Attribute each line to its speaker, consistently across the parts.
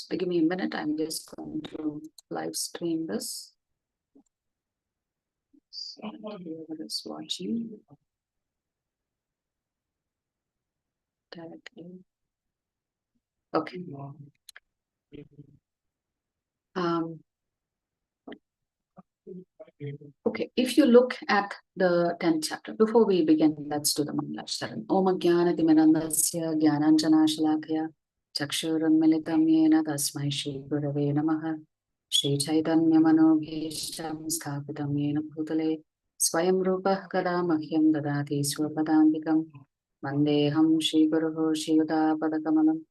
Speaker 1: Just give me a minute. I'm just going to live stream this. So whoever is watching directly. Okay. Okay, if you look at the 10th chapter, before we begin, let's do the Mangala Arati. Om Jnana Timirandasya Jnananjana Shalakaya Chakshuram Militam Yena Tasmai Shri Gurave Namaha Shri Chaitanya Manobhishtam Sthapitam Yena Bhutale Swayam Rupa Kada Mahyam Dadati Swapadantikam Vandeham Shri Guruho Shri Yuda Padakamalam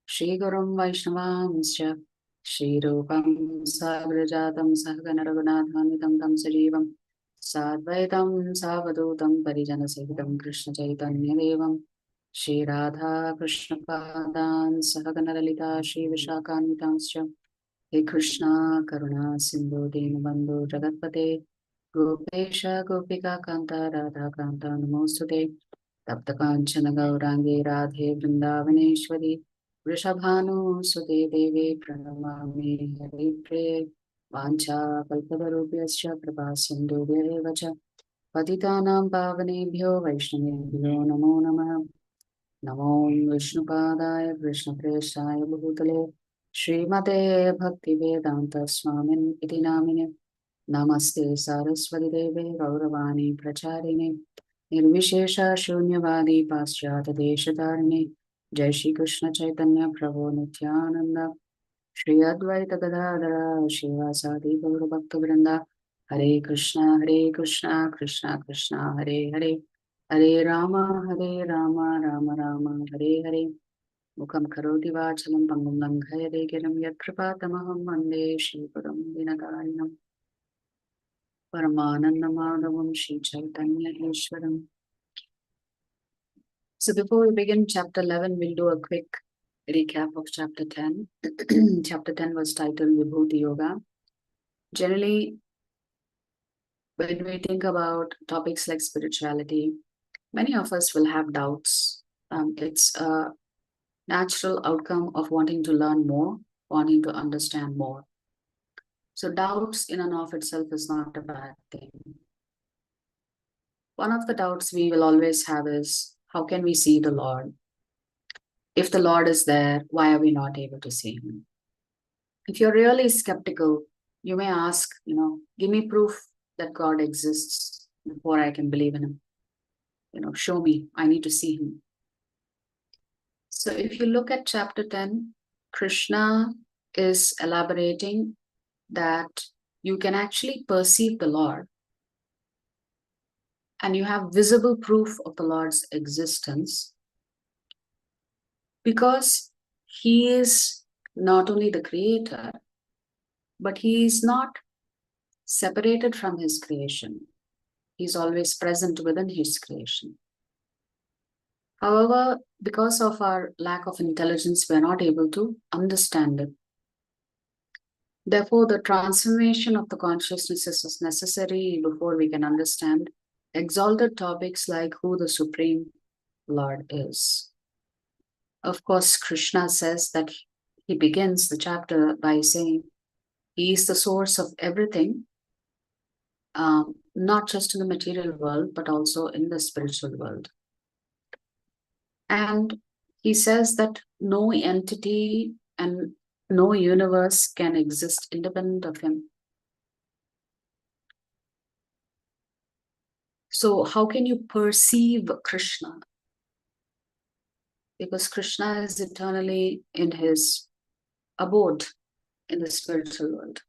Speaker 1: Shri Gurum Vaishnavamsya Shri Rupam Sagrajatam Sahagana Raghunathanvitam Tam Sajivam Sadvaitam Savadutam Parijana Sahitam Krishna Chaitanya Devam Shri Radha Krishna Padan Sahagana Lalita Shri Vishakhanvitamsya He Krishna Karuna Sindhu Dinabandhu Jagatpate Gopesha Gopika Kanta Radha Kanta Namostute Tapta Kanchana Gaurangi Radhe Vrindavaneshwari Vrishabhanu Sute Devi Pranamami Haripriye Vancha Kalpatarubhyasya Kripa Sindhubhya Vacha Patitanam Pavanebhyo Vaishnavebhyo Namo Namaha Namo Vishnupadaya Krishna Preshaya Bhutale Srimate Bhakti Vedanta Swamin Iti Namine Namaste Saraswati Deve Gauravani Pracharine Nirvishesha Shunyavadi Paschata Deshatarine Jai Shri Krishna Chaitanya Prabhu Nityananda Shri Advaita Gadadara Shivasadi Gaura Bhakta Vrinda Hare Krishna Krishna Krishna Hare Hare Hare Rama Rama Rama Hare Hare Mukam Karoti Vachalam Pangum Langhayade Giram Yatkripatamaham Vande Shri Param Dinakarinam Paramananda Madhavam Shri Chaitanya Ishwaram. So before we begin chapter 11, we'll do a quick recap of chapter 10. Chapter 10 was titled Vibhuti Yoga. Generally, when we think about topics like spirituality, many of us will have doubts. It's a natural outcome of wanting to learn more, wanting to understand more. So doubts in and of itself is not a bad thing. One of the doubts we will always have is, how can we see the Lord? If the Lord is there, why are we not able to see him? If you're really skeptical, you may ask, give me proof that God exists before I can believe in him. Show me, I need to see him. So if you look at chapter 10, Krishna is elaborating that you can actually perceive the Lord and you have visible proof of the Lord's existence because he is not only the creator, but he is not separated from his creation. He's always present within his creation. However, because of our lack of intelligence, we're not able to understand it. Therefore, the transformation of the consciousness is necessary before we can understand exalted topics like who the Supreme Lord is. Of course, Krishna says that he begins the chapter by saying he is the source of everything, not just in the material world, but also in the spiritual world. And he says that no entity and no universe can exist independent of him. So how can you perceive Krishna? Because Krishna is eternally in his abode in the spiritual world.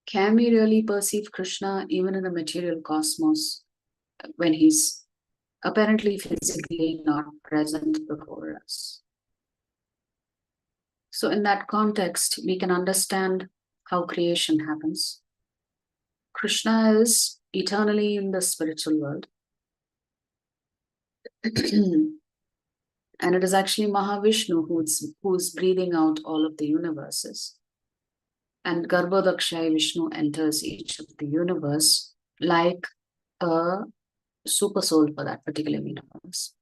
Speaker 1: Can we really perceive Krishna even in the material cosmos when he's apparently physically not present before us? So in that context, we can understand how creation happens. Krishna is eternally in the spiritual world. And it is actually Mahavishnu who's breathing out all of the universes. And Garbhodakshaya Vishnu enters each of the universe like a super soul for that particular universe.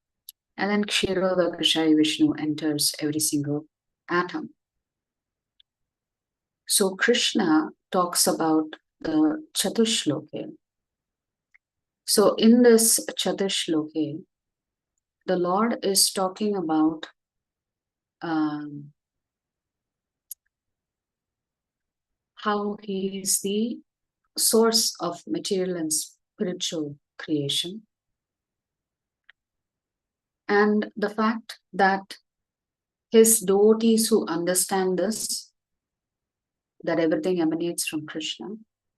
Speaker 1: And then Kshirodakshaya Vishnu enters every single atom. So Krishna talks about the Chatushloke. So in this Chatushloke, the Lord is talking about how he is the source of material and spiritual creation. And the fact that his devotees who understand this, that everything emanates from Krishna,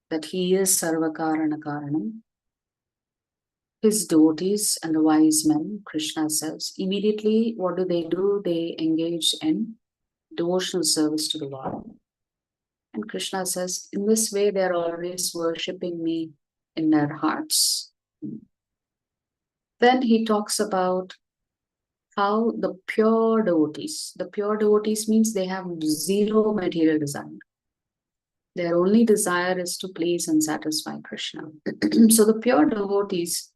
Speaker 1: that he is Sarvakarana Karanam, his devotees and the wise men, Krishna says, immediately what do? They engage in devotional service to the Lord. And Krishna says, in this way, they are always worshipping me in their hearts. Then he talks about how the pure devotees means they have zero material desire. Their only desire is to please and satisfy Krishna. So the pure devotees,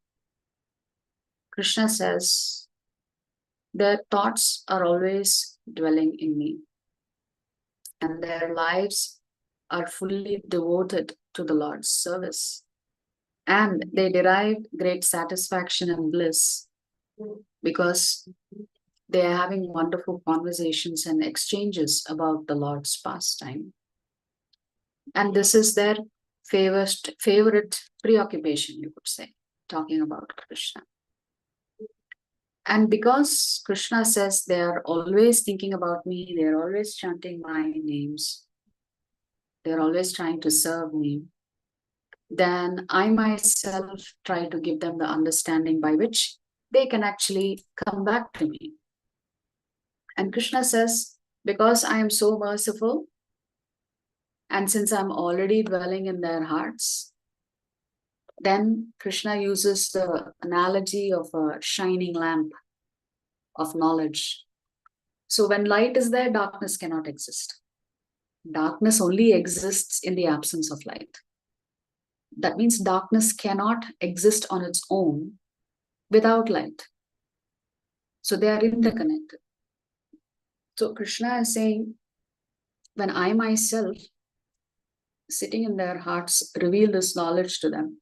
Speaker 1: Krishna says, their thoughts are always dwelling in me, and their lives are fully devoted to the Lord's service. And they derive great satisfaction and bliss because they are having wonderful conversations and exchanges about the Lord's pastime. And this is their favorite preoccupation, you could say, talking about Krishna. And because Krishna says they are always thinking about me, they are always chanting my names, they are always trying to serve me, then I myself try to give them the understanding by which they can actually come back to me. And Krishna says, because I am so merciful, and since I'm already dwelling in their hearts, then Krishna uses the analogy of a shining lamp of knowledge. So when light is there, darkness cannot exist. Darkness only exists in the absence of light. That means darkness cannot exist on its own without light. So they are interconnected. So Krishna is saying, when I myself, sitting in their hearts, reveal this knowledge to them,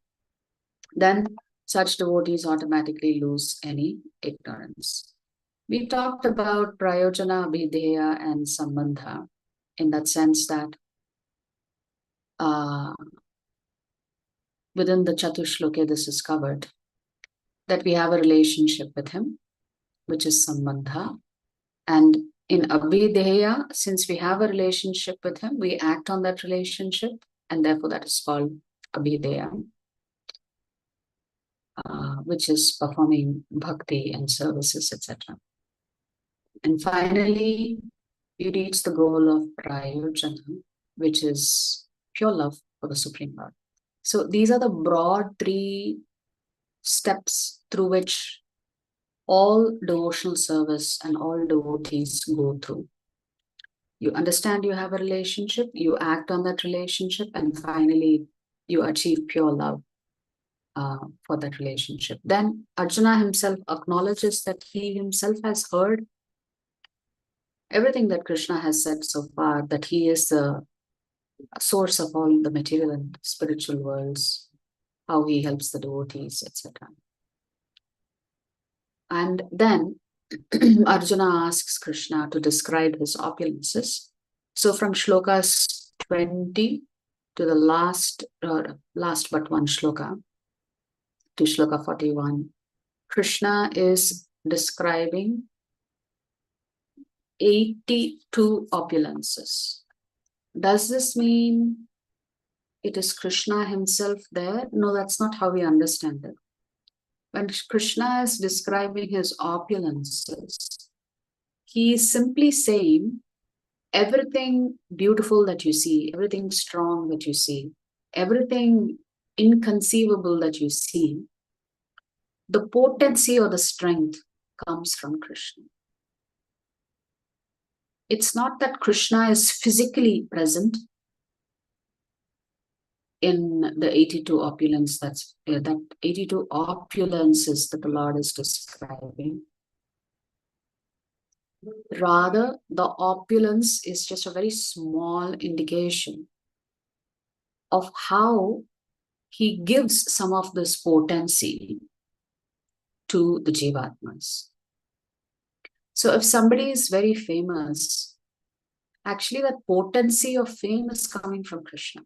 Speaker 1: then such devotees automatically lose any ignorance. We talked about Prayojana, Abhideya, and Sambandha in that sense that within the Chatushloke this is covered, that we have a relationship with him, which is Sambandha. And in Abhideya, since we have a relationship with him, we act on that relationship, and therefore that is called Abhideya, which is performing bhakti and services, etc. And finally, we reach the goal of Prayojana, which is pure love for the Supreme Lord. So these are the broad three steps through which all devotional service and all devotees go through. You understand you have a relationship, you act on that relationship, and finally you achieve pure love for that relationship. Then Arjuna himself acknowledges that he himself has heard everything that Krishna has said so far, that he is the source of all the material and spiritual worlds, how he helps the devotees, etc. And then Arjuna asks Krishna to describe his opulences. So from shlokas 20 to the last but one shloka, to shloka 41, Krishna is describing 82 opulences. Does this mean it is Krishna himself there? No, that's not how we understand it. When Krishna is describing his opulences, he is simply saying everything beautiful that you see, everything strong that you see, everything inconceivable that you see, the potency or the strength comes from Krishna. It's not that Krishna is physically present in the 82 opulence, that 82 opulences that the Lord is describing. Rather, the opulence is just a very small indication of how he gives some of this potency to the Jivatmas. So if somebody is very famous, actually that potency of fame is coming from Krishna.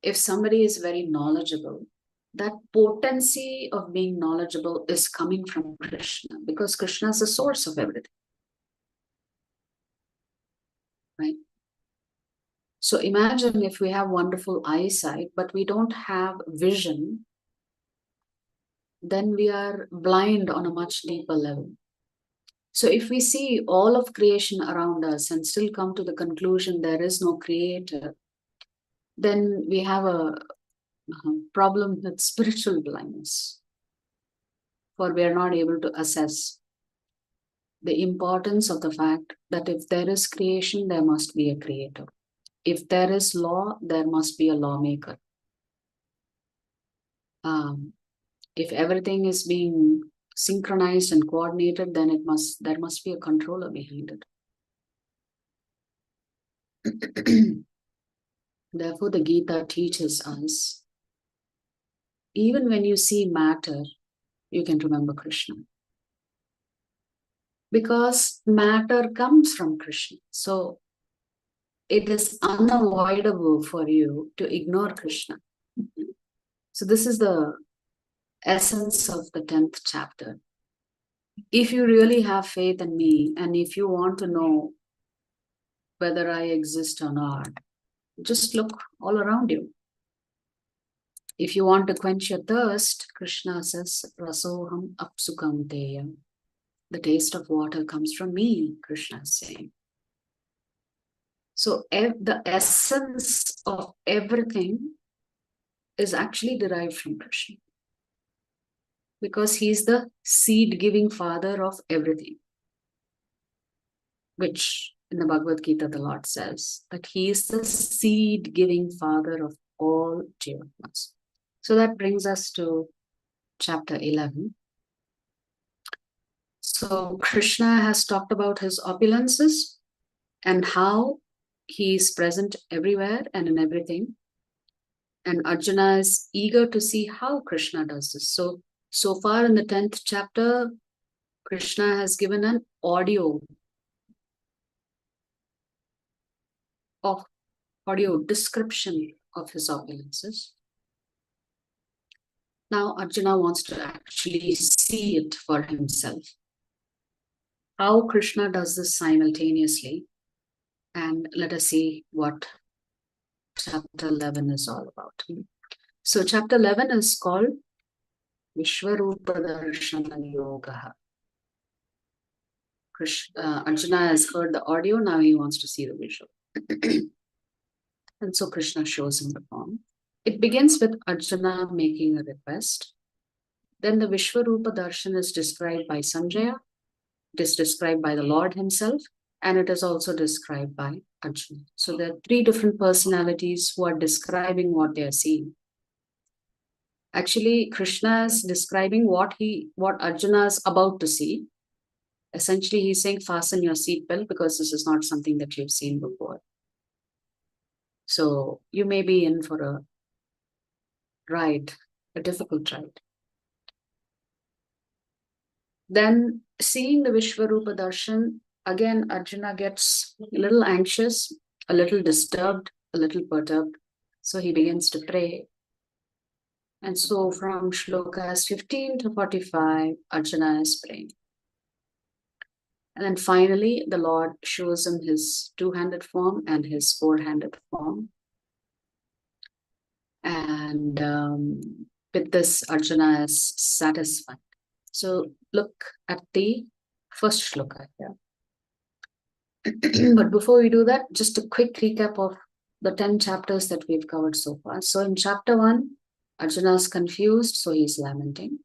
Speaker 1: If somebody is very knowledgeable, that potency of being knowledgeable is coming from Krishna, because Krishna is the source of everything. Right? So imagine if we have wonderful eyesight, but we don't have vision, then we are blind on a much deeper level. So if we see all of creation around us and still come to the conclusion there is no creator, then we have a problem with spiritual blindness, for we are not able to assess the importance of the fact that if there is creation, there must be a creator. If there is law, there must be a lawmaker. If everything is being synchronized and coordinated, then there must be a controller behind it. Therefore, the Gita teaches us, even when you see matter, you can remember Krishna. Because matter comes from Krishna. So it is unavoidable for you to ignore Krishna. So this is the essence of the 10th chapter. If you really have faith in me, and if you want to know whether I exist or not, just look all around you. If you want to quench your thirst, Krishna says, Rasoham apsukam teyam. The taste of water comes from me, Krishna is saying. So the essence of everything is actually derived from Krishna, because he's the seed-giving father of everything, which in the Bhagavad Gita the Lord says that he is the seed-giving father of all Jivatmas. So that brings us to chapter 11. So Krishna has talked about his opulences and how he is present everywhere and in everything. And Arjuna is eager to see how Krishna does this. So far in the 10th chapter, Krishna has given an audio description of his opulences. Now Arjuna wants to actually see it for himself. How Krishna does this simultaneously. And let us see what chapter 11 is all about. So chapter 11 is called Vishwarupa Darshana Yoga. Arjuna has heard the audio, now he wants to see the visual. And so Krishna shows him the form. It begins with Arjuna making a request. Then the Vishwarupa Darshan is described by Sanjaya. It is described by the Lord himself. And it is also described by Arjuna. So there are three different personalities who are describing what they are seeing. Actually, Krishna is describing what Arjuna is about to see. Essentially, he's saying, fasten your seatbelt because this is not something that you've seen before. So you may be in for a ride, a difficult ride. Then seeing the Vishwarupa Darshan, again, Arjuna gets a little anxious, a little disturbed, a little perturbed. So he begins to pray. And so from shlokas 15 to 45, Arjuna is praying. And then finally, the Lord shows him his two-handed form and his four-handed form. And with this, Arjuna is satisfied. So look at the first shloka here. But before we do that, just a quick recap of the 10 chapters that we've covered so far. So in chapter 1, Arjuna is confused, so he's lamenting.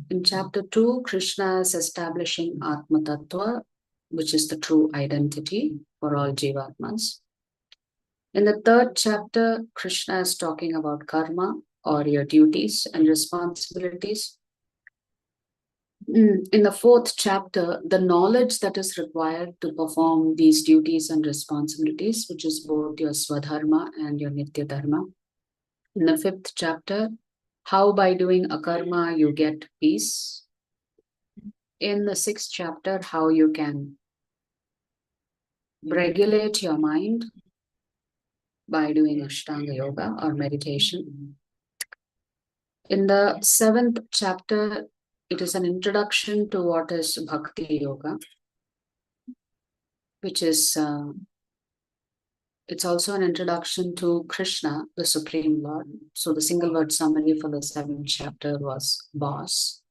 Speaker 1: In chapter 2, Krishna is establishing Atma Tattva, which is the true identity for all Jivatmas. In the 3rd chapter, Krishna is talking about karma, or your duties and responsibilities. In the fourth chapter, the knowledge that is required to perform these duties and responsibilities, which is both your Swadharma and your Nitya Dharma. In the fifth chapter, how by doing akarma you get peace. In the sixth chapter, how you can regulate your mind by doing Ashtanga Yoga or meditation. In the seventh chapter, it is an introduction to what is Bhakti Yoga, which is, it's also an introduction to Krishna, the Supreme Lord. So the single word summary for the seventh chapter was boss.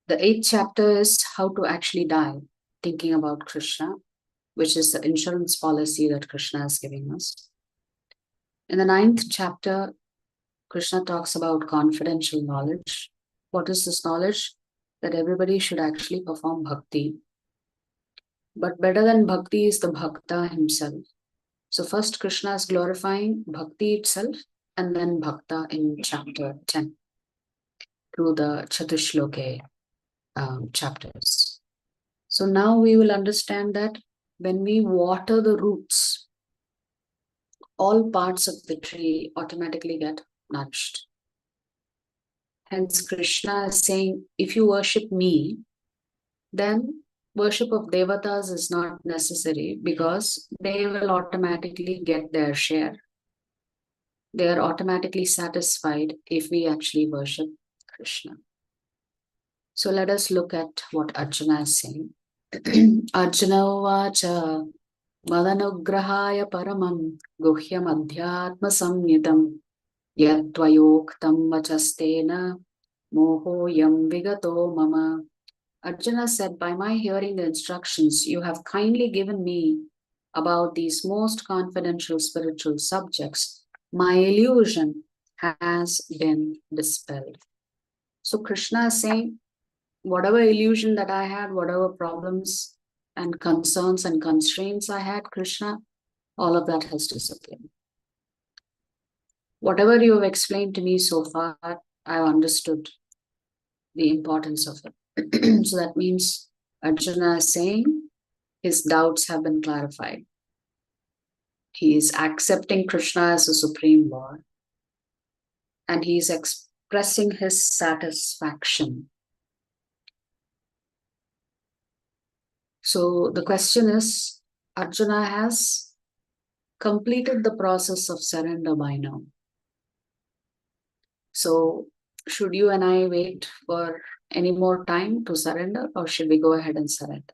Speaker 1: The eighth chapter is how to actually die, thinking about Krishna, which is the insurance policy that Krishna is giving us. In the ninth chapter, Krishna talks about confidential knowledge. What is this knowledge? That everybody should actually perform bhakti. But better than bhakti is the bhakta himself. So first Krishna is glorifying bhakti itself and then bhakta in chapter 10 through the Chatushloke chapters. So now we will understand that when we water the roots, all parts of the tree automatically get nourished. Hence, Krishna is saying, if you worship me, then worship of devatas is not necessary because they will automatically get their share. They are automatically satisfied if we actually worship Krishna. So let us look at what Arjuna is saying. Arjuna uvacha Madanugrahaya paramam guhyam adhyatma samyitam yatvayoktam vachastena mohoyam vigato mama. Arjuna said, by my hearing the instructions you have kindly given me about these most confidential spiritual subjects, my illusion has been dispelled. So Krishna is saying, whatever illusion that I had, whatever problems and concerns and constraints I had, Krishna, all of that has disappeared. Whatever you have explained to me so far, I've understood the importance of it. So that means Arjuna is saying his doubts have been clarified. He is accepting Krishna as a Supreme Lord and he is expressing his satisfaction. So the question is, Arjuna has completed the process of surrender by now. So should you and I wait for any more time to surrender, or should we go ahead and surrender?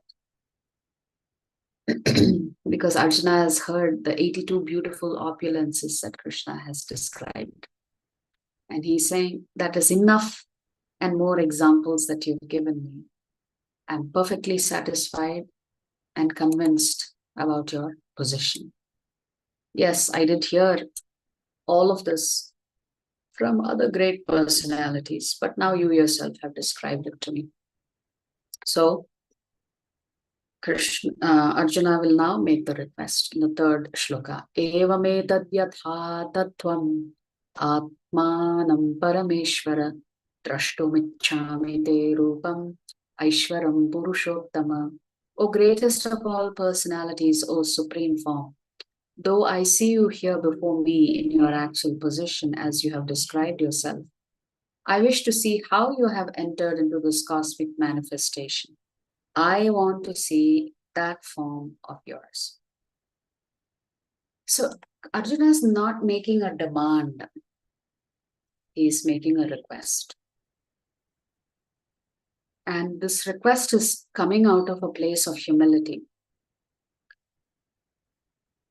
Speaker 1: Because Arjuna has heard the 82 beautiful opulences that Krishna has described. And he's saying, that is enough and more examples that you've given me. I'm perfectly satisfied and convinced about your position. Yes, I did hear all of this from other great personalities, but now you yourself have described it to me. So Arjuna will now make the request in the third shloka. Evametad yatha tattvam atmanam parameshvara drashtumichhami te rupam aishwaram purushottama. O greatest of all personalities, O supreme form, though I see you here before me in your actual position as you have described yourself, I wish to see how you have entered into this cosmic manifestation. I want to see that form of yours. So Arjuna is not making a demand. He is making a request. And this request is coming out of a place of humility.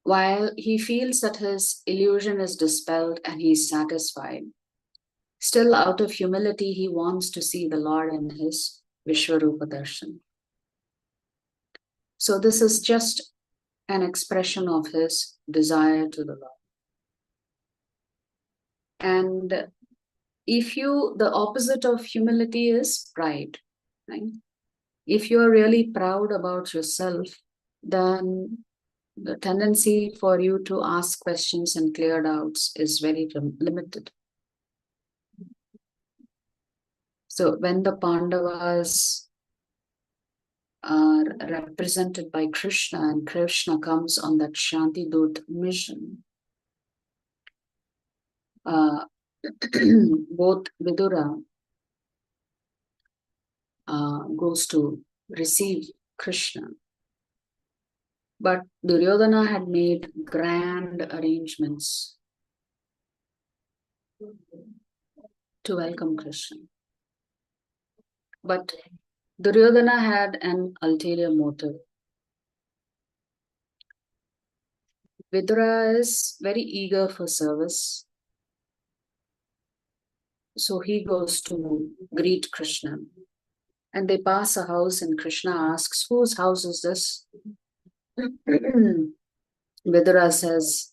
Speaker 1: While he feels that his illusion is dispelled and he is satisfied, still out of humility, he wants to see the Lord in his Vishwarupa Darshan. So this is just an expression of his desire to the Lord. And the opposite of humility is pride, right? If you're really proud about yourself, then the tendency for you to ask questions and clear doubts is very limited. So when the Pandavas are represented by Krishna, and Krishna comes on that Shanti Dut mission. Both Vidura goes to receive Krishna. But Duryodhana had made grand arrangements to welcome Krishna. But Duryodhana had an ulterior motive. Vidura is very eager for service. So he goes to greet Krishna. And they pass a house and Krishna asks, whose house is this? Vidura says,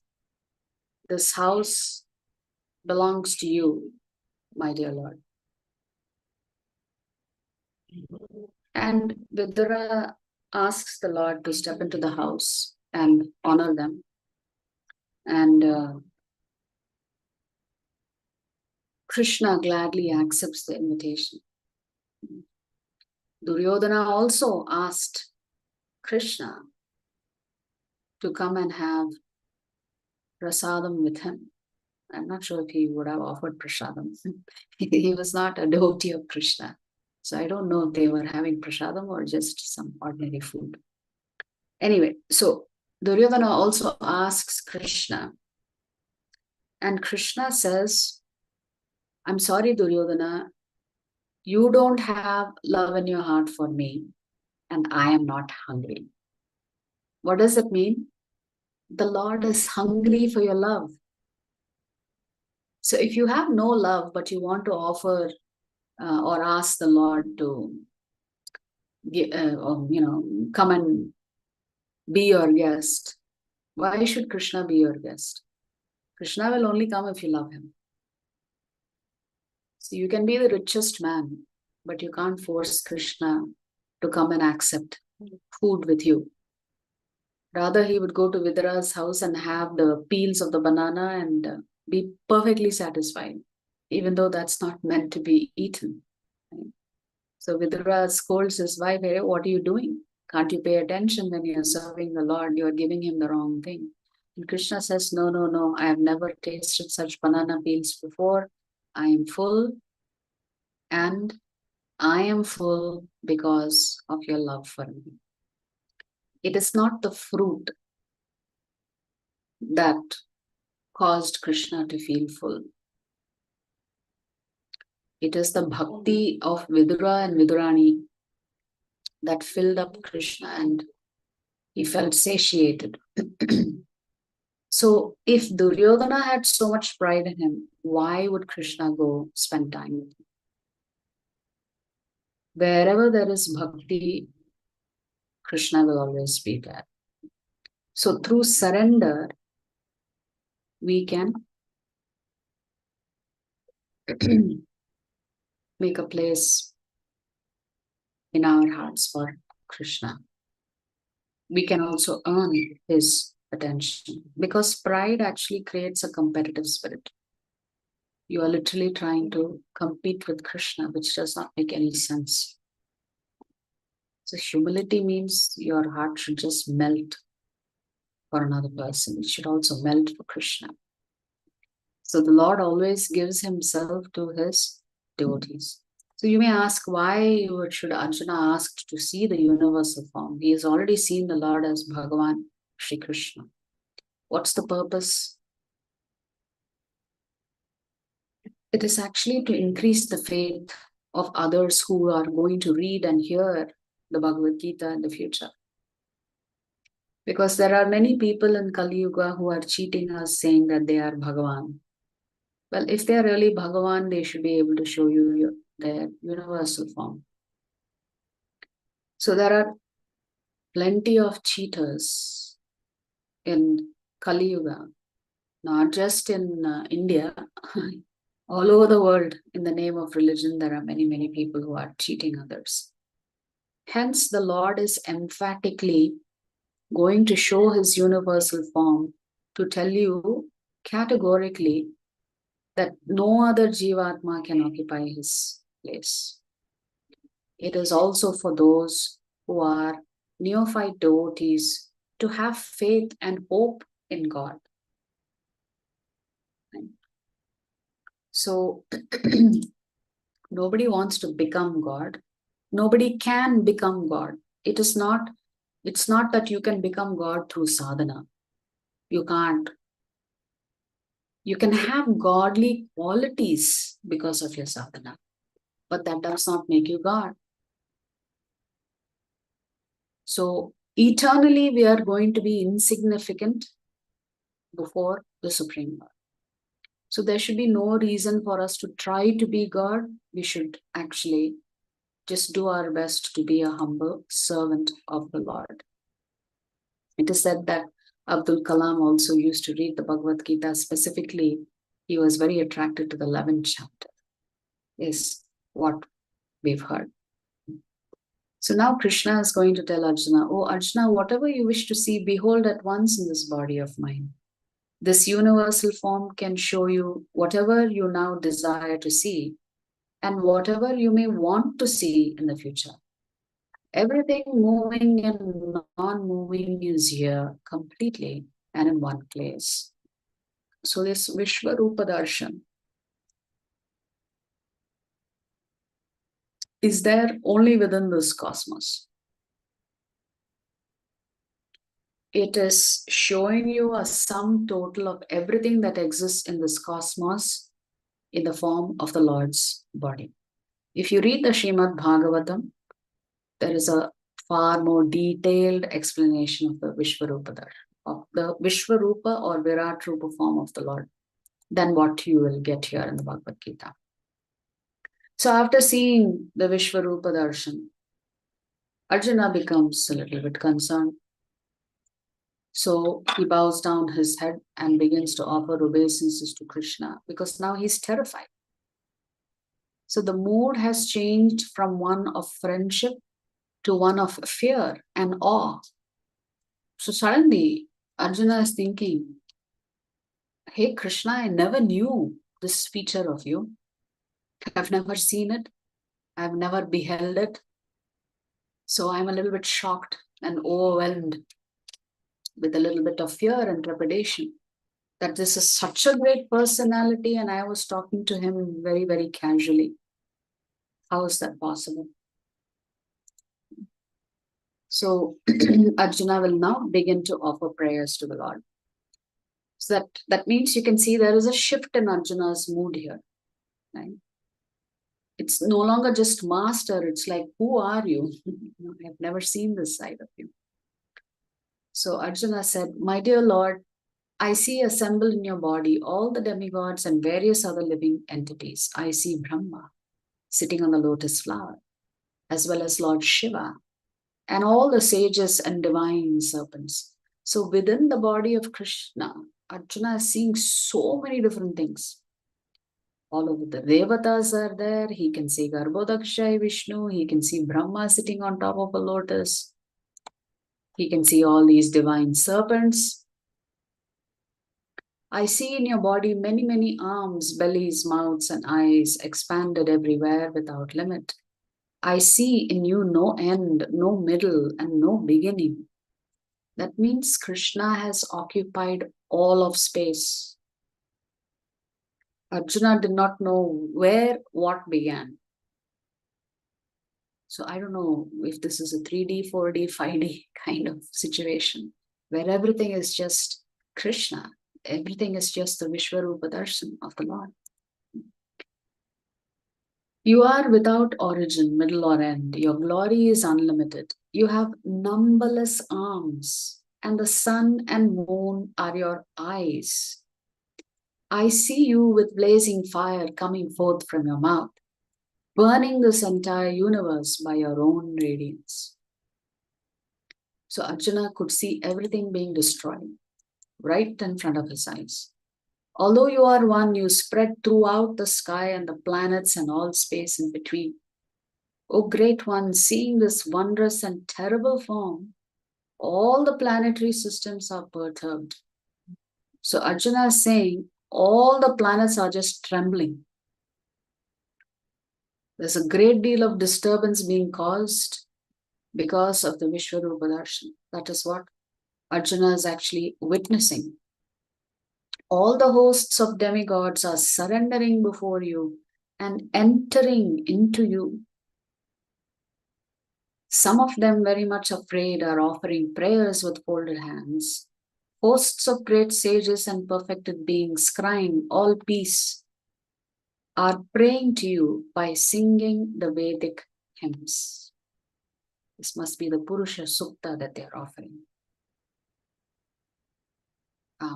Speaker 1: this house belongs to you, my dear Lord. And Vidura asks the Lord to step into the house and honor them. And Krishna gladly accepts the invitation. Duryodhana also asked Krishna to come and have prasadam with him. I'm not sure if he would have offered prasadam. He was not a devotee of Krishna. So I don't know if they were having prasadam or just some ordinary food. Anyway, so Duryodhana also asks Krishna. And Krishna says, I'm sorry, Duryodhana, you don't have love in your heart for me, and I am not hungry. What does it mean? The Lord is hungry for your love. So if you have no love, but you want to offer or ask the Lord to come and be your guest, why should Krishna be your guest? Krishna will only come if you love him. So you can be the richest man, but you can't force Krishna to come and accept food with you. Rather, he would go to Vidura's house and have the peels of the banana and be perfectly satisfied, even though that's not meant to be eaten. Right? So Vidura scolds his wife, hey, what are you doing? Can't you pay attention when you're serving the Lord? You're giving him the wrong thing. And Krishna says, no, I have never tasted such banana peels before. I am full, and I am full because of your love for me. It is not the fruit that caused Krishna to feel full. It is the bhakti of Vidura and Vidurani that filled up Krishna and he felt satiated. So if Duryodhana had so much pride in him, why would Krishna go spend time with him? Wherever there is bhakti, Krishna will always be there. So through surrender, we can make a place in our hearts for Krishna. We can also earn his attention, because pride actually creates a competitive spirit. You are literally trying to compete with Krishna, which does not make any sense. So humility means your heart should just melt for another person. It should also melt for Krishna. So the Lord always gives himself to his devotees. So you may ask, why should Arjuna ask to see the universal form? He has already seen the Lord as Bhagavan Shri Krishna. What's the purpose? It is actually to increase the faith of others who are going to read and hear the Bhagavad Gita in the future. Because there are many people in Kali Yuga who are cheating us, saying that they are Bhagavan. Well, if they are really Bhagavan, they should be able to show you their universal form. So there are plenty of cheaters in Kali Yuga, not just in India, all over the world. In the name of religion, there are many people who are cheating others. Hence, the Lord is emphatically going to show his universal form to tell you categorically that no other Jivatma can occupy his place. It is also for those who are neophyte devotees to have faith and hope in God. So nobody wants to become God. Nobody can become God. It's not that you can become God through sadhana. You can't. You can have godly qualities because of your sadhana, but that does not make you God. So eternally we are going to be insignificant before the Supreme God. So there should be no reason for us to try to be God. We should actually just do our best to be a humble servant of the Lord. It is said that Abdul Kalam also used to read the Bhagavad Gita. Specifically, he was very attracted to the 11th chapter, is what we've heard. So now Krishna is going to tell Arjuna, "Oh Arjuna, whatever you wish to see, behold at once in this body of mine. This universal form can show you whatever you now desire to see and whatever you may want to see in the future. Everything moving and non-moving is here completely and in one place." So this Vishwarupa Darshan is there only within this cosmos. It is showing you a sum total of everything that exists in this cosmos in the form of the Lord's body. If you read the Srimad Bhagavatam, there is a far more detailed explanation of the Vishwarupa Darshan, of the Vishwarupa or Virat Rupa form of the Lord, than what you will get here in the Bhagavad Gita. So after seeing the Vishwarupa Darshan, Arjuna becomes a little bit concerned. So he bows down his head and begins to offer obeisances to Krishna because now he's terrified. So the mood has changed from one of friendship to one of fear and awe. So suddenly Arjuna is thinking, "Hey Krishna, I never knew this feature of you. I've never seen it. I've never beheld it. So I'm a little bit shocked and overwhelmed with a little bit of fear and trepidation that this is such a great personality and I was talking to him very, very casually. How is that possible?" So Arjuna will now begin to offer prayers to the Lord. So that means you can see there is a shift in Arjuna's mood here. Right? It's no longer just master, it's like, who are you? I've never seen this side of you. So Arjuna said, "My dear Lord, I see assembled in your body all the demigods and various other living entities. I see Brahma sitting on the lotus flower, as well as Lord Shiva, and all the sages and divine serpents." So within the body of Krishna, Arjuna is seeing so many different things. All of the Devatas are there. He can see Garbhodakshai Vishnu. He can see Brahma sitting on top of a lotus. He can see all these divine serpents. I see in your body many, many arms, bellies, mouths, and eyes expanded everywhere without limit. I see in you no end, no middle, and no beginning. That means Krishna has occupied all of space. Arjuna did not know where what began. So I don't know if this is a 3D, 4D, 5D kind of situation where everything is just Krishna. Everything is just the Vishwarupa Darshan of the Lord. You are without origin, middle, or end. Your glory is unlimited. You have numberless arms, and the sun and moon are your eyes. I see you with blazing fire coming forth from your mouth, burning this entire universe by your own radiance. So Arjuna could see everything being destroyed right in front of his eyes. Although you are one, you spread throughout the sky and the planets and all space in between. O great one, seeing this wondrous and terrible form, all the planetary systems are perturbed. So Arjuna is saying, all the planets are just trembling. There's a great deal of disturbance being caused because of the Vishwarupa Darshan. That is what Arjuna is actually witnessing. All the hosts of demigods are surrendering before you and entering into you. Some of them, very much afraid, are offering prayers with folded hands. Hosts of great sages and perfected beings, crying, all peace, are praying to you by singing the Vedic hymns. This must be the Purusha Sukta that they are offering.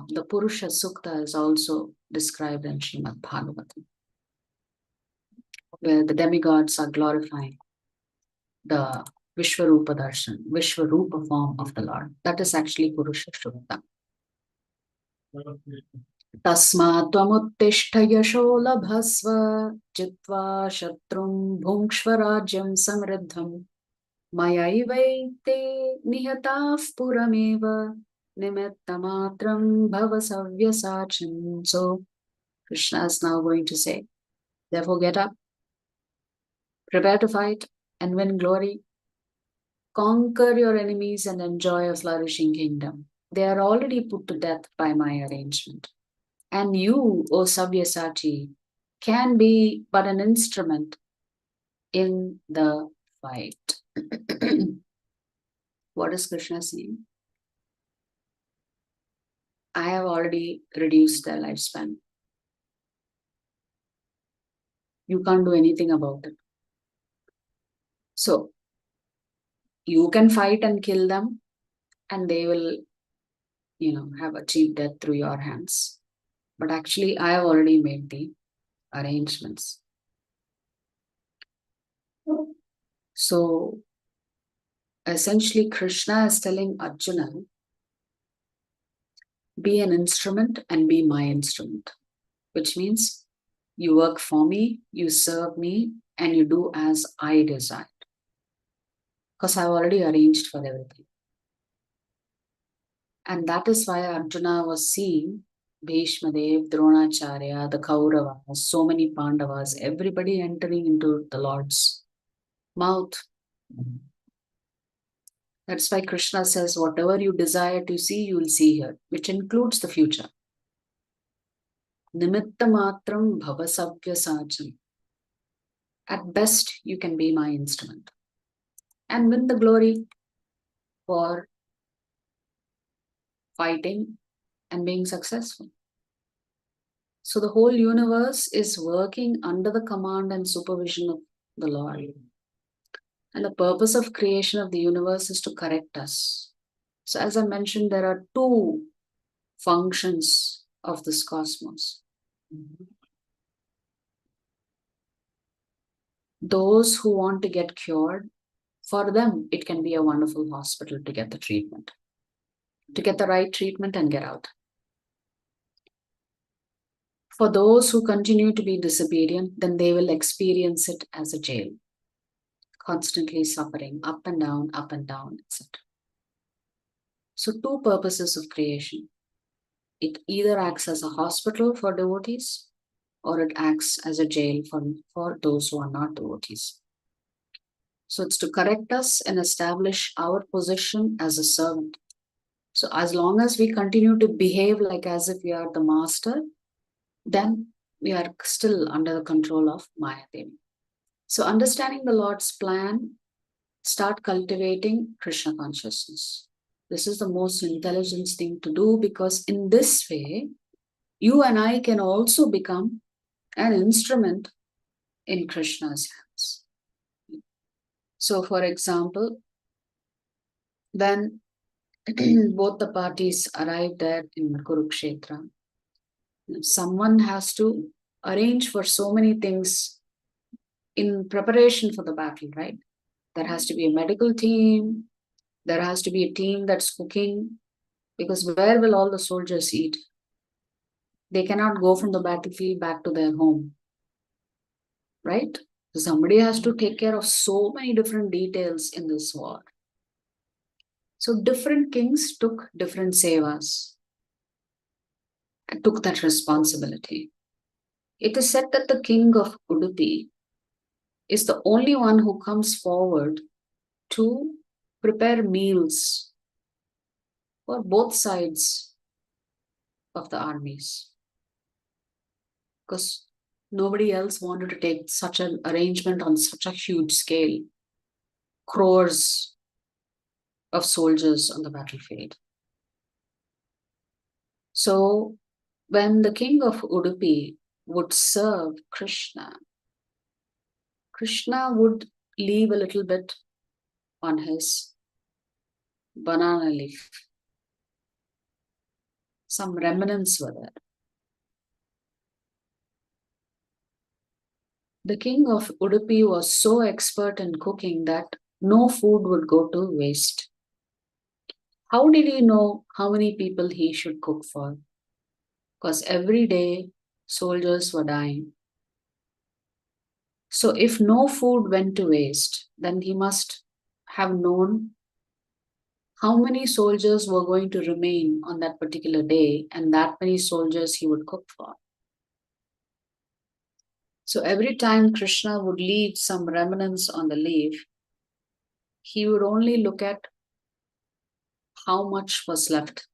Speaker 1: The Purusha Sukta is also described in Srimad Bhagavatam, where the demigods are glorifying the Vishwarupa Darshan, Vishwarupa form of the Lord. That is actually Purusha Sukta. Tasma tvamuttishta yasho labhasva jitva shatrum bhungshva rajyam samriddham mayaivaite nihataf purameva nimittamatram bhavasavyasacham. So Krishna is now going to say, therefore get up, prepare to fight and win glory, conquer your enemies and enjoy a flourishing kingdom. They are already put to death by my arrangement. And you, O Sabyasachi, can be but an instrument in the fight. What is Krishna saying? I have already reduced their lifespan. You can't do anything about it. So, you can fight and kill them, and they will, have achieved death through your hands. But actually, I have already made the arrangements. So, essentially, Krishna is telling Arjuna, be an instrument and be my instrument, which means you work for me, you serve me, and you do as I desire. Because I've already arranged for everything. And that is why Arjuna was seeing Bhishmadev, Dronacharya, the Kauravas, so many Pandavas, everybody entering into the Lord's mouth. That's why Krishna says, whatever you desire to see, you will see here, which includes the future. Nimitta matram bhavasavya sacham. At best, you can be my instrument and win the glory for fighting and being successful. So the whole universe is working under the command and supervision of the Lord. And the purpose of creation of the universe is to correct us. So as I mentioned, there are two functions of this cosmos. Those who want to get cured, for them, it can be a wonderful hospital to get the treatment, to get the right treatment and get out. For those who continue to be disobedient, then they will experience it as a jail, constantly suffering, up and down, etc. So two purposes of creation. It either acts as a hospital for devotees, or it acts as a jail for those who are not devotees. So it's to correct us and establish our position as a servant. So as long as we continue to behave like as if we are the master, then we are still under the control of Mayadevi. So understanding the Lord's plan, start cultivating Krishna consciousness. This is the most intelligent thing to do, because in this way, you and I can also become an instrument in Krishna's hands. So for example, when both the parties arrive there in Kurukshetra, someone has to arrange for so many things in preparation for the battle, right? There has to be a medical team. There has to be a team that's cooking, because where will all the soldiers eat? They cannot go from the battlefield back to their home, right? So somebody has to take care of so many different details in this war. So different kings took different sevas and took that responsibility. It is said that the king of Udupi is the only one who comes forward to prepare meals for both sides of the armies. Because nobody else wanted to take such an arrangement on such a huge scale. Crores of soldiers on the battlefield. So when the king of Udupi would serve Krishna, Krishna would leave a little bit on his banana leaf. Some remnants were there. The king of Udupi was so expert in cooking that no food would go to waste. How did he know how many people he should cook for? Because every day soldiers were dying. So if no food went to waste, then he must have known how many soldiers were going to remain on that particular day, and that many soldiers he would cook for. So every time Krishna would leave some remnants on the leaf, he would only look at how much was left.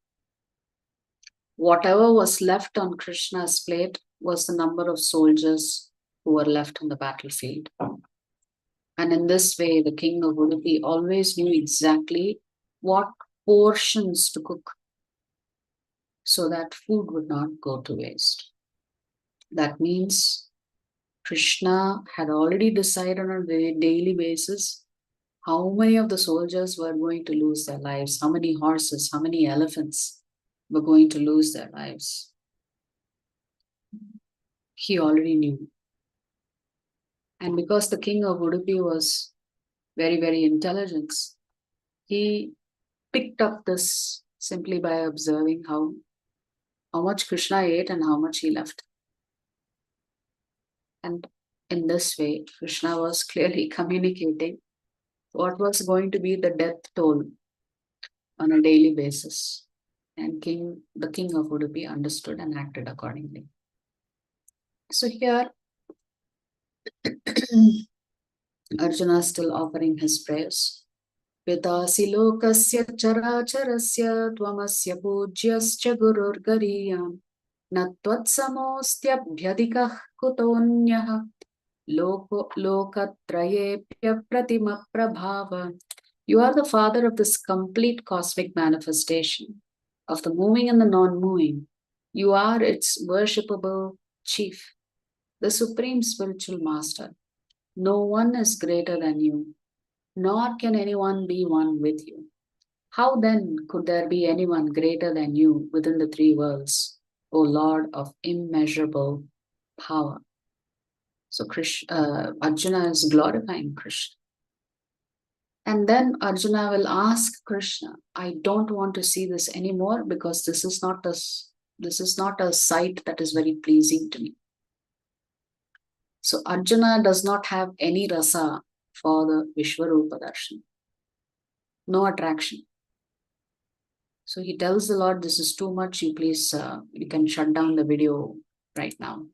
Speaker 1: Whatever was left on Krishna's plate was the number of soldiers who were left on the battlefield. And in this way, the king of Udupi always knew exactly what portions to cook so that food would not go to waste. That means Krishna had already decided on a daily basis how many of the soldiers were going to lose their lives, how many horses, how many elephants were going to lose their lives. He already knew. And because the king of Udupi was very, very intelligent, he picked up this simply by observing how much Krishna ate and how much he left. And in this way, Krishna was clearly communicating what was going to be the death toll on a daily basis. And the king of Udupi understood and acted accordingly. So here, Arjuna is still offering his prayers. Pitasi lokasya characharasya tvamasya pujyascha gurur gariyam natvat samostyabhyadikah kutonyah lokatrayepya pratima prabhava. You are the father of this complete cosmic manifestation, of the moving and the non-moving. You are its worshipable chief, the supreme spiritual master. No one is greater than you, nor can anyone be one with you. How then could there be anyone greater than you within the three worlds, O Lord of immeasurable power? So Arjuna is glorifying Krishna. And then Arjuna will ask Krishna, I don't want to see this anymore because this is not a sight that is very pleasing to me. So Arjuna does not have any rasa for the Vishwarupa darshan. No attraction. So he tells the Lord, this is too much, you please, you can shut down the video right now.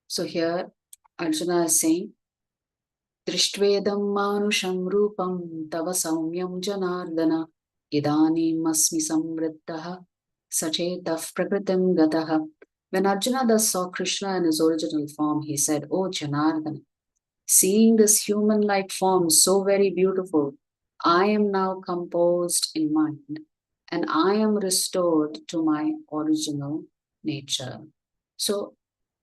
Speaker 1: So here Arjuna is saying, Drishtvedam manusham rupam tava saumyam janardana idanim asmi samrittaha sachetah prakritim gataha. When Arjuna thus saw Krishna in his original form, he said, Oh Janardana, seeing this human-like form so very beautiful, I am now composed in mind and I am restored to my original nature. So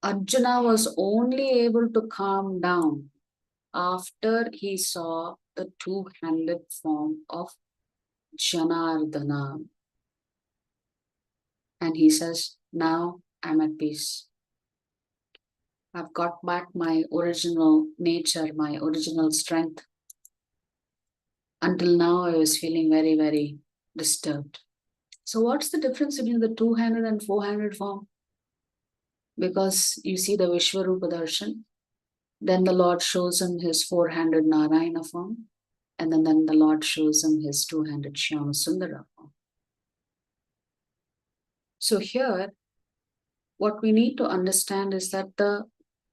Speaker 1: Arjuna was only able to calm down after he saw the two-handed form of Janardana. And he says, now I'm at peace. I've got back my original nature, my original strength. Until now, I was feeling very, very disturbed. So what's the difference between the two-handed and four-handed form? Because you see the Vishwarupa darshan, then the Lord shows him his four-handed Narayana form, and then the Lord shows him his two-handed Shyama Sundara form. So here, what we need to understand is that the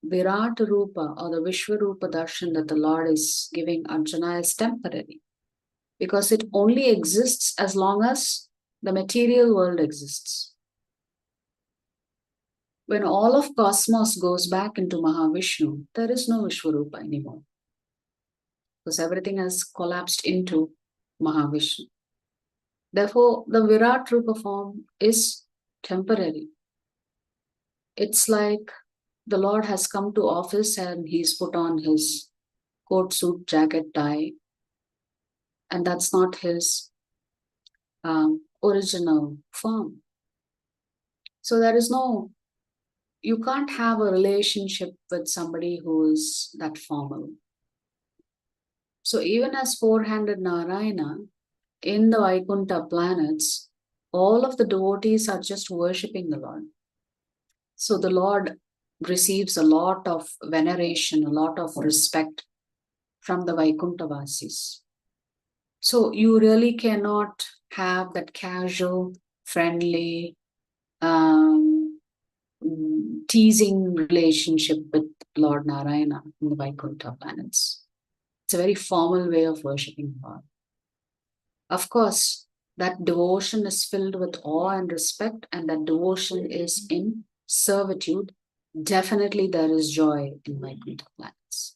Speaker 1: Virat Rupa or the Vishwarupa darshan that the Lord is giving Arjuna is temporary. because it only exists as long as the material world exists. When all of cosmos goes back into Mahavishnu, there is no Vishwarupa anymore, because everything has collapsed into Mahavishnu. Therefore, the Virat Rupa form is temporary. It's like the Lord has come to office and he's put on his coat, suit, jacket, tie, and that's not his original form. So there is no, you can't have a relationship with somebody who is that formal. So even as four-handed Narayana, in the Vaikuntha planets, all of the devotees are just worshipping the Lord. So the Lord receives a lot of veneration, a lot of respect from the Vaikuntha Vasis. So you really cannot have that casual, friendly, teasing relationship with Lord Narayana in the Vaikuntha planets. It's a very formal way of worshipping God. Of course, that devotion is filled with awe and respect, and that devotion is in servitude. Definitely there is joy in Vaikuntha planets.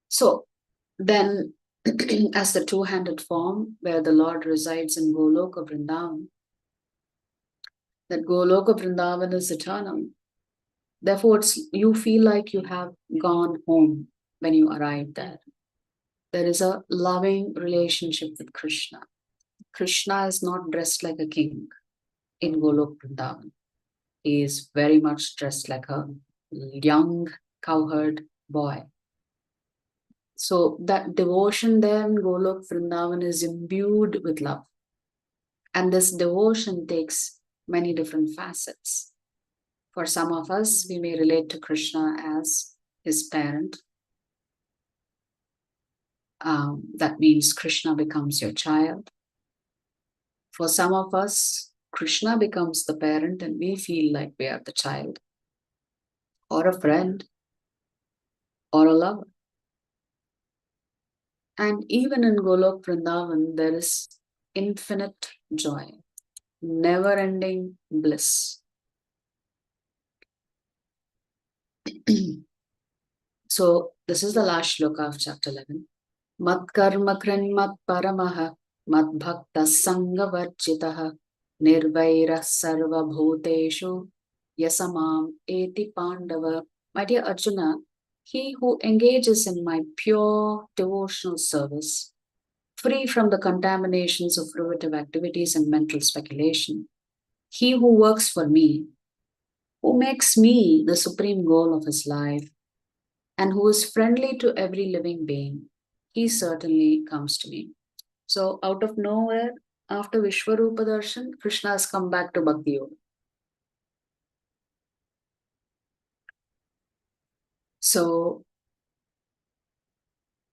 Speaker 1: So then, as the two-handed form where the Lord resides in Goloka Vrindavan, that Goloka Vrindavan is eternal. Therefore, you feel like you have gone home when you arrive there. There is a loving relationship with Krishna. Krishna is not dressed like a king in Golok Vrindavan. He is very much dressed like a young cowherd boy. So that devotion there in Golok Vrindavan is imbued with love. And this devotion takes many different facets. For some of us, we may relate to Krishna as his parent. That means Krishna becomes your child. For some of us, Krishna becomes the parent and we feel like we are the child, or a friend, or a lover. And even in Golok Vrindavan, there is infinite joy, never-ending bliss. So this is the last shloka of chapter 11. Mat karma krin mat paramaha mat bhakta sangha varjitaha nirvaira sarva bhuteshu yasamam eti pandava. My dear Arjuna, he who engages in my pure devotional service, free from the contaminations of fruitive activities and mental speculation, he who works for me, who makes me the supreme goal of his life, and who is friendly to every living being, he certainly comes to me. So out of nowhere, after Vishwarupa Darshan, Krishna has come back to Bhakti Yoga. So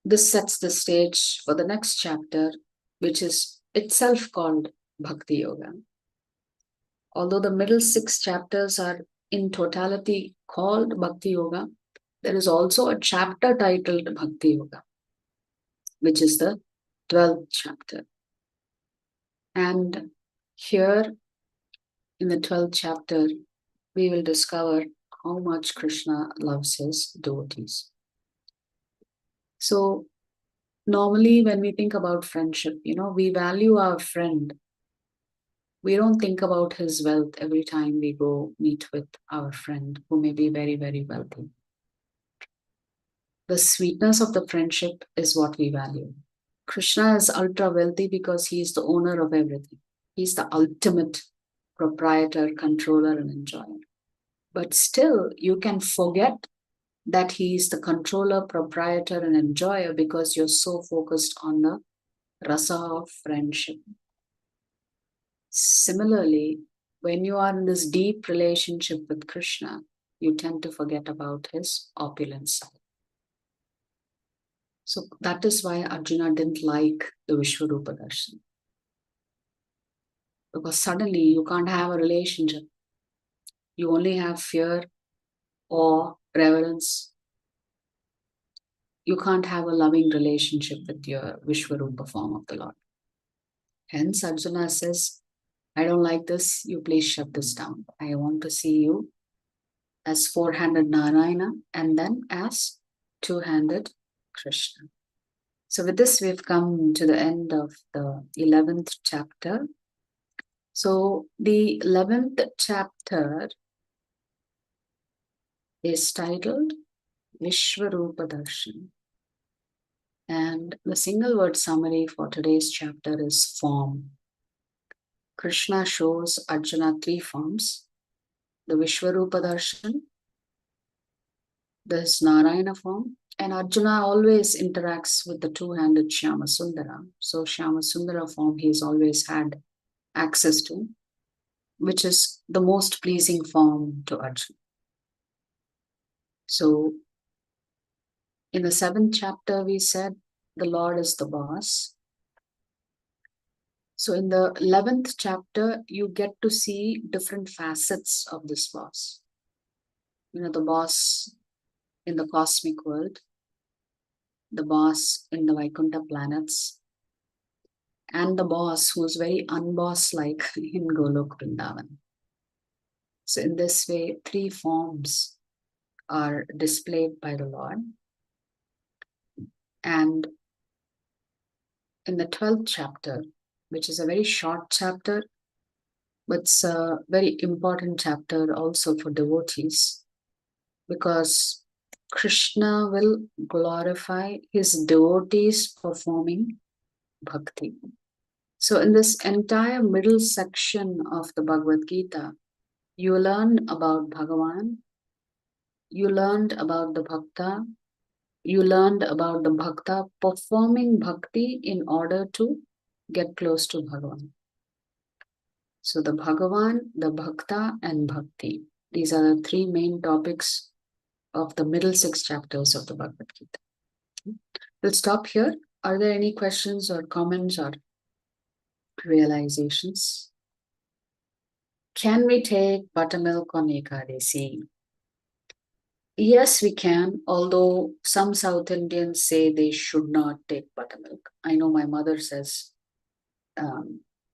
Speaker 1: this sets the stage for the next chapter, which is itself called Bhakti Yoga. Although the middle 6 chapters are in totality called Bhakti Yoga, there is also a chapter titled Bhakti Yoga, which is the 12th chapter. And here in the 12th chapter, we will discover how much Krishna loves his devotees. So normally when we think about friendship, we value our friend. We don't think about his wealth every time we go meet with our friend who may be very, very wealthy. The sweetness of the friendship is what we value. Krishna is ultra wealthy because he is the owner of everything. He's the ultimate proprietor, controller, and enjoyer. But still, you can forget that he is the controller, proprietor, and enjoyer because you're so focused on the rasa of friendship. Similarly, when you are in this deep relationship with Krishna, you tend to forget about his opulent side. So that is why Arjuna didn't like the Vishwarupa Darshan. Because suddenly you can't have a relationship. You only have fear, awe, reverence. you can't have a loving relationship with your Vishwarupa form of the Lord. Hence, Arjuna says, I don't like this, you please shut this down. I want to see you as four-handed Narayana and then as two-handed Krishna. So with this, we've come to the end of the 11th chapter. So the 11th chapter is titled Vishwarupa Darshan. And the single word summary for today's chapter is form. Krishna shows Arjuna three forms: the Vishwarupa Darshan, this Narayana form, and Arjuna always interacts with the two-handed Shyama Sundara. So Shyama Sundara form he's always had access to, which is the most pleasing form to Arjuna. So in the 7th chapter, we said the Lord is the boss. So in the 11th chapter, you get to see different facets of this boss. You know, the boss in the cosmic world, the boss in the Vaikuntha planets, and the boss who is very unboss-like in Golok Vrindavan. So in this way, three forms are displayed by the Lord. And in the 12th chapter, which is a very short chapter, but it's a very important chapter also for devotees, because Krishna will glorify his devotees performing bhakti. So in this entire middle section of the Bhagavad Gita, you learn about Bhagavan, you learned about the Bhakta, you learned about the Bhakta performing bhakti in order to get close to Bhagavan. So the Bhagavan, the Bhakta, and Bhakti. These are the three main topics of the middle 6 chapters of the Bhagavad Gita. We'll stop here. Are there any questions or comments or realizations? Can we take buttermilk on Ekadasi? Yes, we can, although some South Indians say they should not take buttermilk. I know my mother says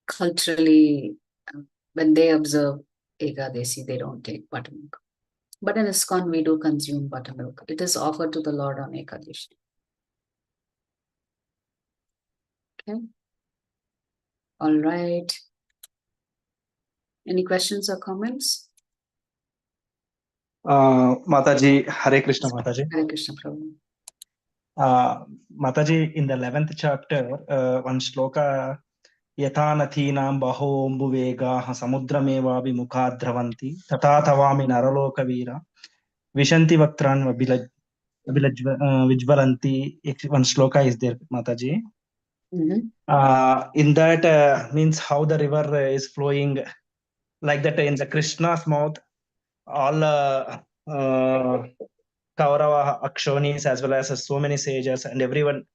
Speaker 1: culturally, when they observe Ekadasi, they don't take buttermilk. But in ISKCON, we do consume buttermilk. It is offered to the Lord on Ekadashi. Okay. All right. Any questions or comments?
Speaker 2: Mataji, Hare Krishna, Mataji.
Speaker 1: Hare Krishna, Prabhu.
Speaker 2: Mataji, in the 11th chapter, one shloka, Yatha nathinam baho ombuvegaha samudramevavi mukhadhravanti tata tavami naraloka veera vishanti vaktran vijvalanti. One shloka is there, Mataji. In that means how the river is flowing, like that in the Krishna's mouth, all Kaurava Akshonis as well as so many sages and everyone,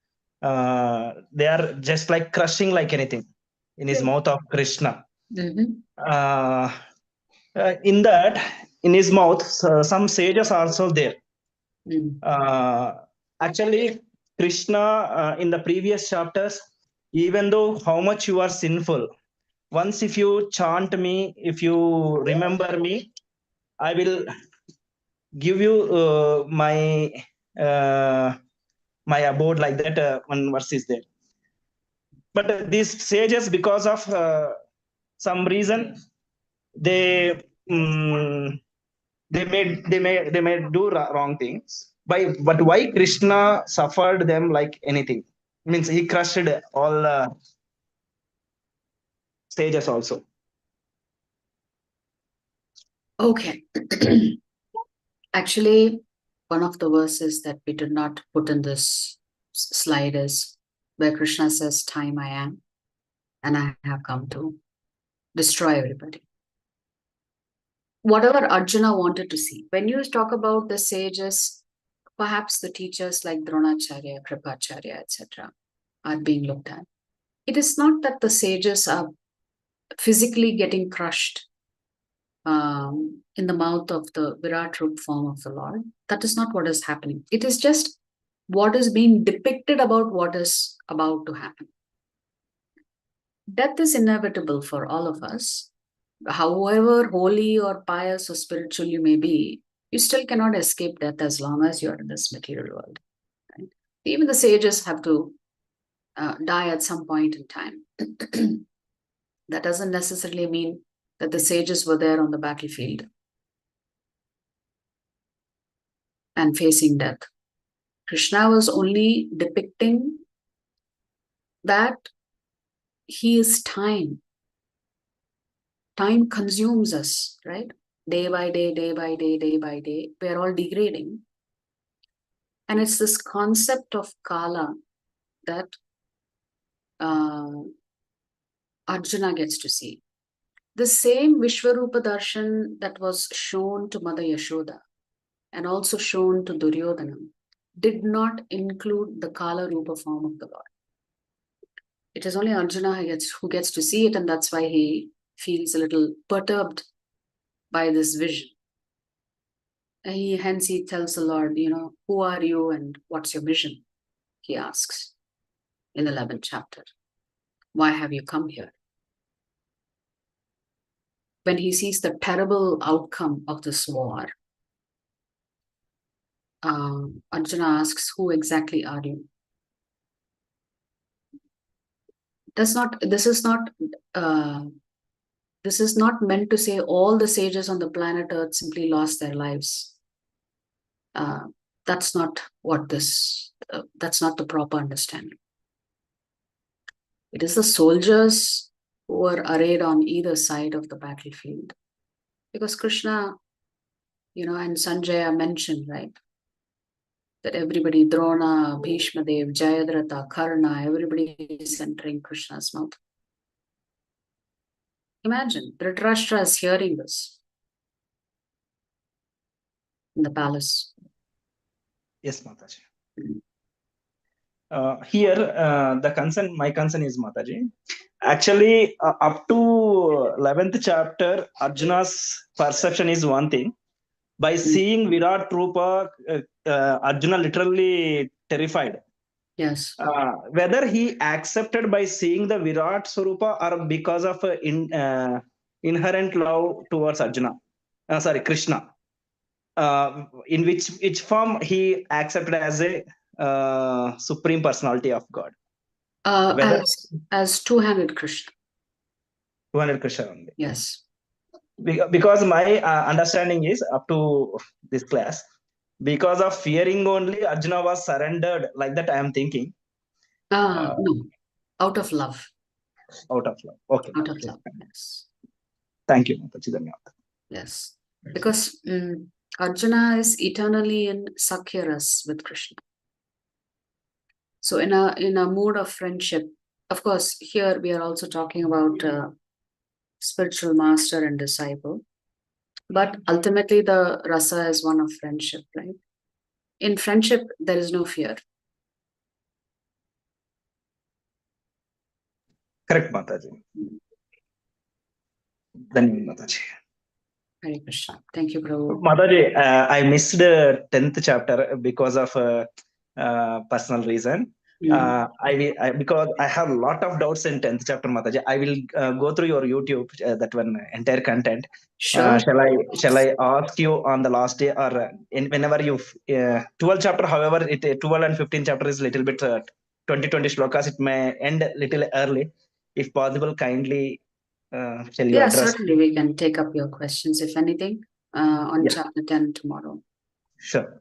Speaker 2: they are just like crushing like anything in his mouth of Krishna. In that, in his mouth, some sages are also there. Actually, Krishna in the previous chapters, even though how much you are sinful, once if you chant me, if you remember me, I will give you my abode, like that. One verse is there. But these sages, because of some reason, they may do wrong things. But why Krishna suffered them like anything? Means he crushed all sages also.
Speaker 1: Okay. Actually, one of the verses that we did not put in this slide is where Krishna says, time I am, and I have come to destroy everybody. Whatever Arjuna wanted to see. When you talk about the sages, perhaps the teachers like Dronacharya, Kripacharya, etc. are being looked at. It is not that the sages are physically getting crushed in the mouth of the Virat Rup form of the Lord. That is not what is happening. It is just what is being depicted about what is about to happen. Death is inevitable for all of us. However holy or pious or spiritual you may be, you still cannot escape death as long as you are in this material world. Right? Even the sages have to die at some point in time. That doesn't necessarily mean that the sages were there on the battlefield and facing death. Krishna was only depicting that he is time. Time consumes us, right? Day by day, day by day, day by day. We are all degrading. And it's this concept of Kala that Arjuna gets to see. The same Vishwarupa Darshan that was shown to Mother Yashoda and also shown to Duryodhana did not include the Kala Rupa form of the Lord. It is only Arjuna who gets to see it, and that's why he feels a little perturbed by this vision. And hence he tells the Lord, who are you and what's your mission? He asks in the 11th chapter. Why have you come here? When he sees the terrible outcome of this war, Arjuna asks, who exactly are you? This is not meant to say all the sages on the planet Earth simply lost their lives. That's not that's not the proper understanding. It is the soldiers who are arrayed on either side of the battlefield. Because Krishna, and Sanjaya mentioned, right? That everybody, Drona, Bhishma Dev, Jayadratha, Karna, everybody is entering Krishna's mouth. Imagine, Dhritarashtra is hearing this in the palace.
Speaker 2: Yes, Mataji. Here, my concern is, Mataji, actually, up to 11th chapter, Arjuna's perception is one thing. By seeing Virat Rupa, Arjuna literally terrified.
Speaker 1: Yes.
Speaker 2: Whether he accepted by seeing the Virat Swarupa or because of inherent love towards Krishna. In which form he accepted as a supreme personality of God.
Speaker 1: As two-handed Krishna.
Speaker 2: Two-handed Krishna only.
Speaker 1: Yes.
Speaker 2: Because my understanding is up to this class, because of fearing only, Arjuna was surrendered. Like that, I am thinking.
Speaker 1: No, out of love.
Speaker 2: Out of love. Okay.
Speaker 1: Out of love. Yes.
Speaker 2: Thank you, Mataji.
Speaker 1: Yes. Because Arjuna is eternally in Sakyaras with Krishna. So in a mood of friendship, of course, here we are also talking about spiritual master and disciple. But ultimately the rasa is one of friendship, right? In friendship, there is no fear.
Speaker 2: Correct, Mataji. Then Mataji.
Speaker 1: Hare Krishna. Thank you, Prabhu.
Speaker 2: Mataji, I missed the 10th chapter because of personal reason. Because I have a lot of doubts in 10th chapter, Mataji. I will go through your YouTube, that one entire content.
Speaker 1: Sure.
Speaker 2: Shall I ask you on the last day or whenever you 12 chapter? However, 12 and 15 chapter is little bit 20 shlokas. It may end little early. If possible, kindly shall you address?
Speaker 1: Certainly we can take up your questions if anything on chapter 10 tomorrow.
Speaker 2: Sure.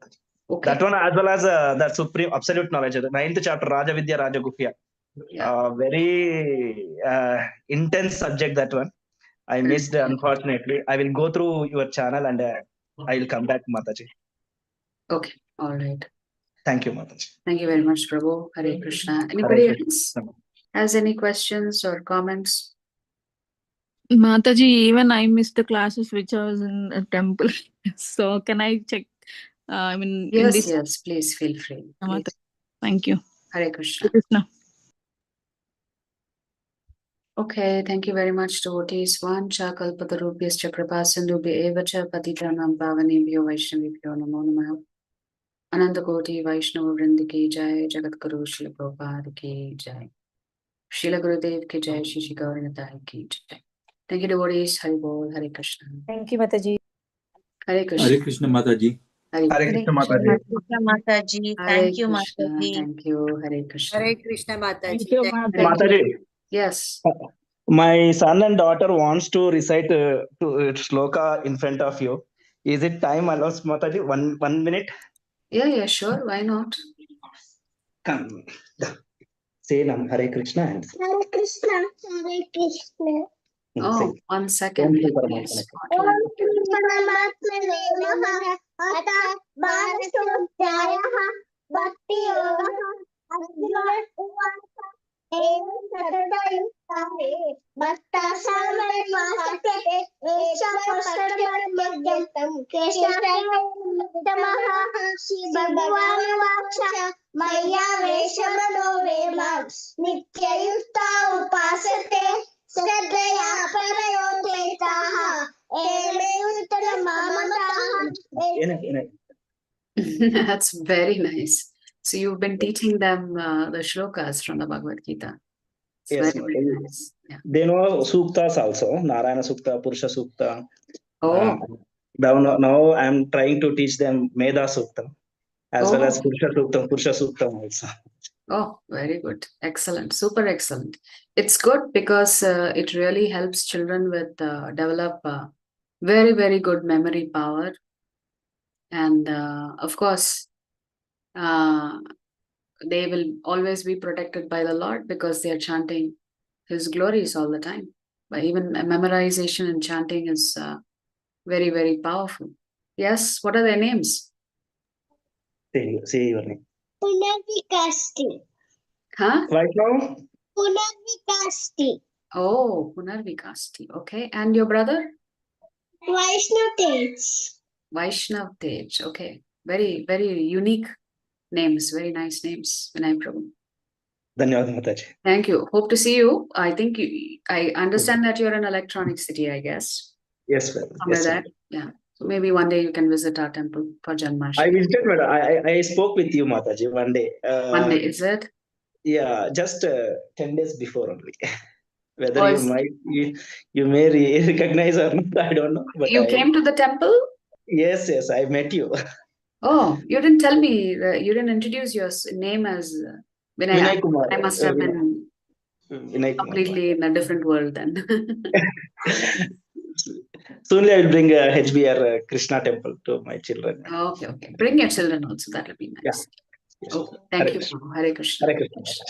Speaker 1: Okay.
Speaker 2: That one as well as the supreme absolute knowledge, the 9th chapter, Raja Vidya Raja Guhya. Very intense subject, that one. I missed, unfortunately. I will go through your channel and I will come back, Mataji.
Speaker 1: Okay. All right.
Speaker 2: Thank you, Mataji.
Speaker 1: Thank you very much, Prabhu. Hare Krishna. Anybody else has any questions or comments?
Speaker 3: Mataji, even I missed the classes which I was in a temple. So can I check?
Speaker 1: Yes, please feel free. Please.
Speaker 3: Thank you.
Speaker 1: Hare Krishna. Okay, thank you very much, devotees. Vancha kalpatarubhyascha kripasindubhya evacha patitanam pavanebhyo vaishnavibhyo namo namaha. Ananta Koti Vaishnava Vrindi ki jai, Jagat Guru Srila Prabhupada ki jai. Srila Gurudev ki jai, Shri Shri Gauranatai ki jai. Thank you, devotees. Hari Bol, Hare Krishna.
Speaker 4: Thank you, Mataji.
Speaker 1: Hare Krishna.
Speaker 5: Hare Krishna Mataji.
Speaker 1: Hare
Speaker 2: Hare Krishna Mataji.
Speaker 6: Krishna Mataji.
Speaker 1: Hare
Speaker 6: Thank you,
Speaker 1: Krishna.
Speaker 6: Mataji.
Speaker 1: Thank you. Hare Krishna.
Speaker 4: Hare Krishna Mataji.
Speaker 3: Thank you,
Speaker 4: Thank
Speaker 3: Mataji.
Speaker 2: Mataji,
Speaker 1: Yes.
Speaker 2: my son and daughter wants to recite shloka in front of you. Is it time allows, Mataji? One minute?
Speaker 1: Yeah, sure. Why not?
Speaker 2: Come. Say Nam Hare Krishna and say.
Speaker 7: Hare Krishna, Hare Krishna.
Speaker 1: Oh,
Speaker 2: Say.
Speaker 1: 1 second.
Speaker 2: Om Shri
Speaker 1: Let me
Speaker 2: Paramatmane.
Speaker 1: spot
Speaker 7: Om
Speaker 1: one.
Speaker 7: Shri Paramatmane Namaha. Atha Bharasodhyayah Bhakti Yogaha Arjuna Uvasa Evam Satata Yuktare Bhakta Samare Masate Esha Pasarama Madhyantam Kesharam Tamaha Shri Bhagavana Vaksha Maya Veshamano Vema Nitya Yukta Upasate Sadhya Parayotetaha Emeyutana Mamataha.
Speaker 1: That's very nice. So you've been teaching them the shlokas from the Bhagavad Gita. It's
Speaker 2: Yes,
Speaker 1: very, very
Speaker 2: Mataji.
Speaker 1: nice. Yeah.
Speaker 2: They know suktas also. Narayana Sukta, Purusha Sukta.
Speaker 1: Oh,
Speaker 2: Now I'm trying to teach them Meda Sukta as well as
Speaker 1: oh,
Speaker 2: Purusha Sukta also.
Speaker 1: oh, very good. Excellent. Super excellent. It's good because it really helps children with develop very, very good memory power. And of course, they will always be protected by the Lord because they are chanting His glories all the time. But even memorization and chanting is very, very powerful. Yes, what are their names?
Speaker 2: Say your name.
Speaker 7: Punarvikasti.
Speaker 1: Huh?
Speaker 2: Right now,
Speaker 7: Punarvikasti.
Speaker 1: Oh, Punarvikasti. Okay. And your brother?
Speaker 7: Vaishnav Tej.
Speaker 1: Vaishnav Tej. Okay. Very, very unique names. Very nice names, Vinay Prabhu.
Speaker 2: Dhanyavad Mataji.
Speaker 1: Thank you. Hope to see you. I think I understand that you're in Electronic City, I guess.
Speaker 2: Yes, madam.
Speaker 1: Somewhere
Speaker 2: Yes,
Speaker 1: there.
Speaker 2: madam.
Speaker 1: Yeah. So maybe one day you can visit our temple for
Speaker 2: I
Speaker 1: Janmashtami.
Speaker 2: visited, madam. I spoke with you, Mataji, one day.
Speaker 1: One day, is it?
Speaker 2: Yeah, just 10 days before only. Whether
Speaker 1: Oh,
Speaker 2: you may recognize or not, I don't know. But
Speaker 1: you came to the temple?
Speaker 2: yes, I met you.
Speaker 1: Oh, you didn't tell me. You didn't introduce your name as Vinay.
Speaker 2: Vinay Kumar.
Speaker 1: I must have been
Speaker 2: Vinay Kumar.
Speaker 1: completely in a different world then.
Speaker 2: Soonly I will bring a HBR Krishna temple to my children.
Speaker 1: Okay. Bring your children also. That will be nice.
Speaker 2: Yes.
Speaker 1: Oh, thank you. Hare Krishna.
Speaker 2: Hare Krishna.